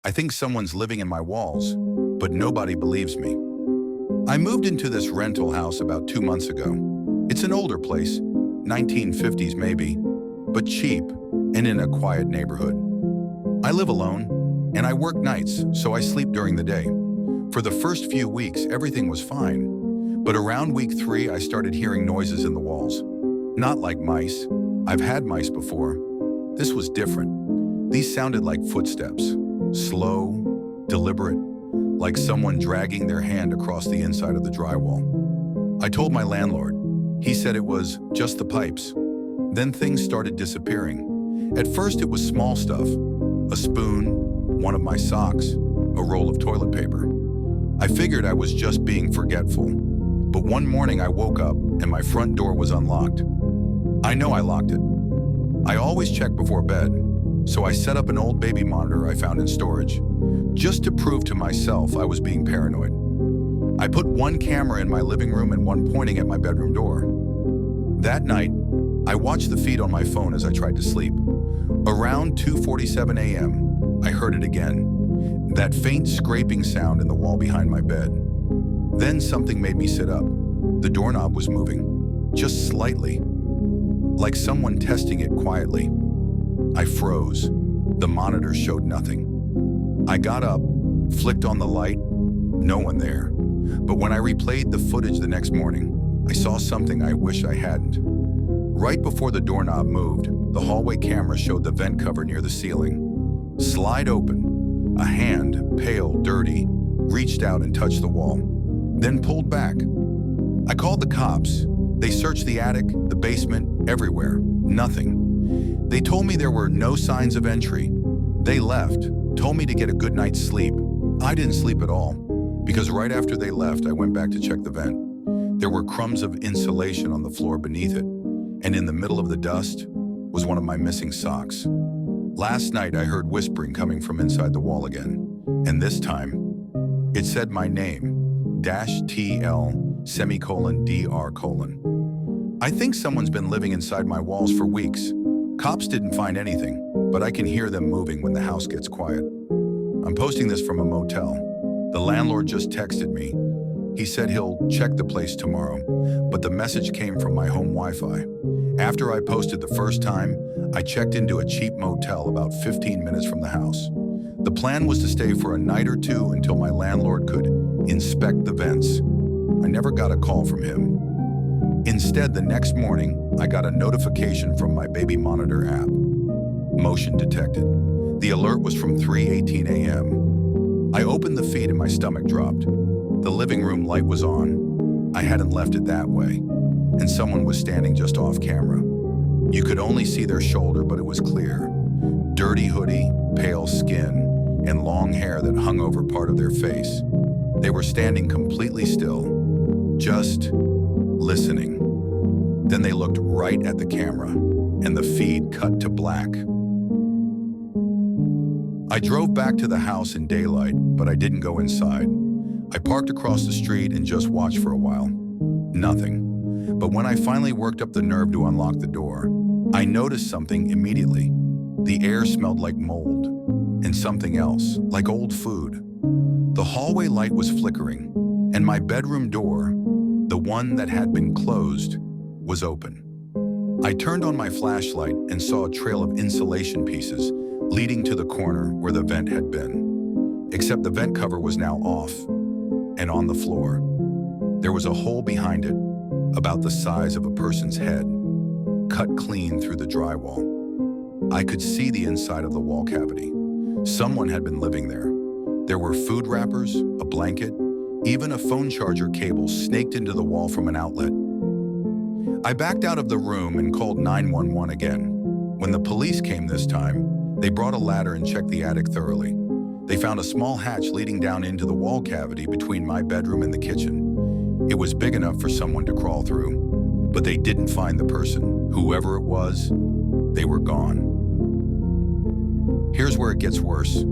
I think someone's living in my walls, but nobody believes me. I moved into this rental house about 2 months ago. It's an older place, 1950s maybe, but cheap and in a quiet neighborhood. I live alone, and I work nights, so I sleep during the day. For the first few weeks, everything was fine. But around week 3, I started hearing noises in the walls. Not like mice. I've had mice before. This was different. These sounded like footsteps. Slow, deliberate, like someone dragging their hand across the inside of the drywall. I told my landlord. He said it was just the pipes. Then things started disappearing. At first it was small stuff. A spoon, one of my socks, a roll of toilet paper. I figured I was just being forgetful. But one morning I woke up and my front door was unlocked. I know I locked it. I always check before bed, so I set up an old baby monitor I found in storage, just to prove to myself I was being paranoid. I put one camera in my living room and one pointing at my bedroom door. That night, I watched the feed on my phone as I tried to sleep. Around 2:47 a.m., I heard it again, that faint scraping sound in the wall behind my bed. Then something made me sit up. The doorknob was moving, just slightly, like someone testing it quietly. I froze. The monitor showed nothing. I got up, flicked on the light, no one there. But when I replayed the footage the next morning, I saw something I wish I hadn't. Right before the doorknob moved, the hallway camera showed the vent cover near the ceiling. Slide open. A hand, pale, dirty, reached out and touched the wall, then pulled back. I called the cops. They searched the attic, the basement, everywhere. Nothing. They told me there were no signs of entry. They left, told me to get a good night's sleep. I didn't sleep at all, because right after they left, I went back to check the vent. There were crumbs of insulation on the floor beneath it, and in the middle of the dust was one of my missing socks. Last night, I heard whispering coming from inside the wall again, and this time, it said my name, -TL:*DR:. I think someone's been living inside my walls for weeks. Cops didn't find anything, but I can hear them moving when the house gets quiet. I'm posting this from a motel. The landlord just texted me. He said he'll check the place tomorrow, but the message came from my home Wi-Fi. After I posted the first time, I checked into a cheap motel about 15 minutes from the house. The plan was to stay for a night or two until my landlord could inspect the vents. I never got a call from him. Instead, the next morning, I got a notification from my baby monitor app. Motion detected. The alert was from 3:18 a.m. I opened the feed and my stomach dropped. The living room light was on. I hadn't left it that way, and someone was standing just off camera. You could only see their shoulder, but it was clear. Dirty hoodie, pale skin, and long hair that hung over part of their face. They were standing completely still, just listening. Then they looked right at the camera, and the feed cut to black. I drove back to the house in daylight, but I didn't go inside. I parked across the street and just watched for a while. Nothing. But when I finally worked up the nerve to unlock the door, I noticed something immediately. The air smelled like mold, and something else, like old food. The hallway light was flickering, and my bedroom door, the one that had been closed, was open. I turned on my flashlight and saw a trail of insulation pieces leading to the corner where the vent had been. Except the vent cover was now off, and on the floor, there was a hole behind it, about the size of a person's head, cut clean through the drywall. I could see the inside of the wall cavity. Someone had been living there. There were food wrappers, a blanket, even a phone charger cable snaked into the wall from an outlet. I backed out of the room and called 911 again. When the police came this time, they brought a ladder and checked the attic thoroughly. They found a small hatch leading down into the wall cavity between my bedroom and the kitchen. It was big enough for someone to crawl through, but they didn't find the person. Whoever it was, they were gone. Here's where it gets worse.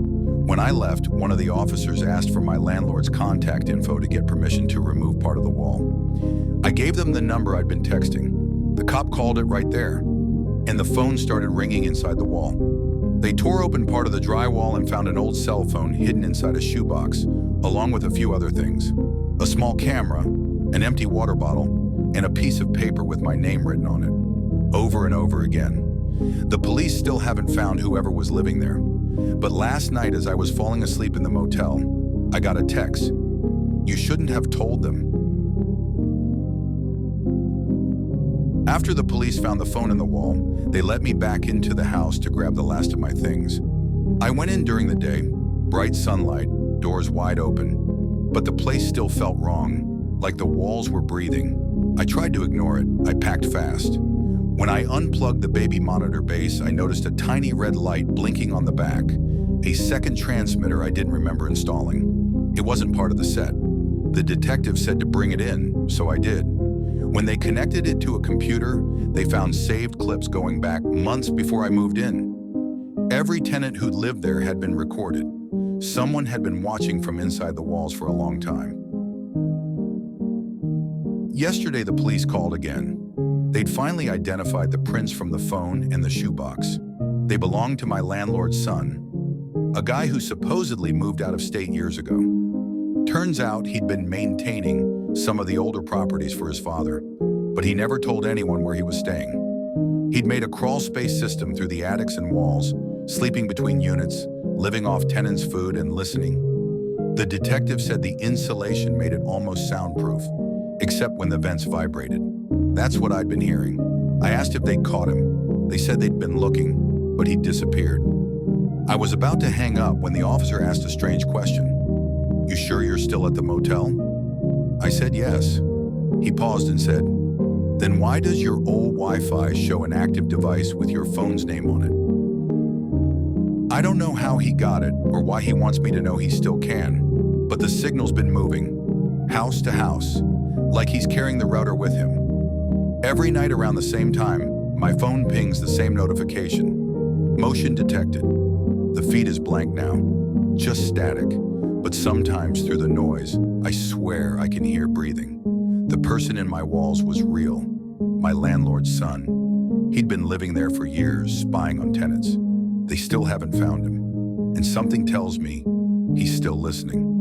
When I left, one of the officers asked for my landlord's contact info to get permission to remove part of the wall. I gave them the number I'd been texting. The cop called it right there, and the phone started ringing inside the wall. They tore open part of the drywall and found an old cell phone hidden inside a shoebox, along with a few other things. A small camera, an empty water bottle, and a piece of paper with my name written on it. Over and over again. The police still haven't found whoever was living there. But last night as I was falling asleep in the motel, I got a text. You shouldn't have told them. After the police found the phone in the wall, they let me back into the house to grab the last of my things. I went in during the day, bright sunlight, doors wide open, but the place still felt wrong, like the walls were breathing. I tried to ignore it. I packed fast. When I unplugged the baby monitor base, I noticed a tiny red light blinking on the back, a second transmitter I didn't remember installing. It wasn't part of the set. The detective said to bring it in, so I did. When they connected it to a computer, they found saved clips going back months before I moved in. Every tenant who'd lived there had been recorded. Someone had been watching from inside the walls for a long time. Yesterday, the police called again. They'd finally identified the prints from the phone and the shoebox. They belonged to my landlord's son, a guy who supposedly moved out of state years ago. Turns out he'd been maintaining some of the older properties for his father, but he never told anyone where he was staying. He'd made a crawl space system through the attics and walls, sleeping between units, living off tenants' food and listening. The detective said the insulation made it almost soundproof, except when the vents vibrated. That's what I'd been hearing. I asked if they'd caught him. They said they'd been looking, but he'd disappeared. I was about to hang up when the officer asked a strange question. You sure you're still at the motel? I said yes. He paused and said, then why does your old Wi-Fi show an active device with your phone's name on it? I don't know how he got it or why he wants me to know he still can, but the signal's been moving, house to house, like he's carrying the router with him. Every night around the same time, my phone pings the same notification. Motion detected. The feed is blank now, just static. But sometimes through the noise, I swear I can hear breathing. The person in my walls was real, my landlord's son. He'd been living there for years, spying on tenants. They still haven't found him, and something tells me he's still listening.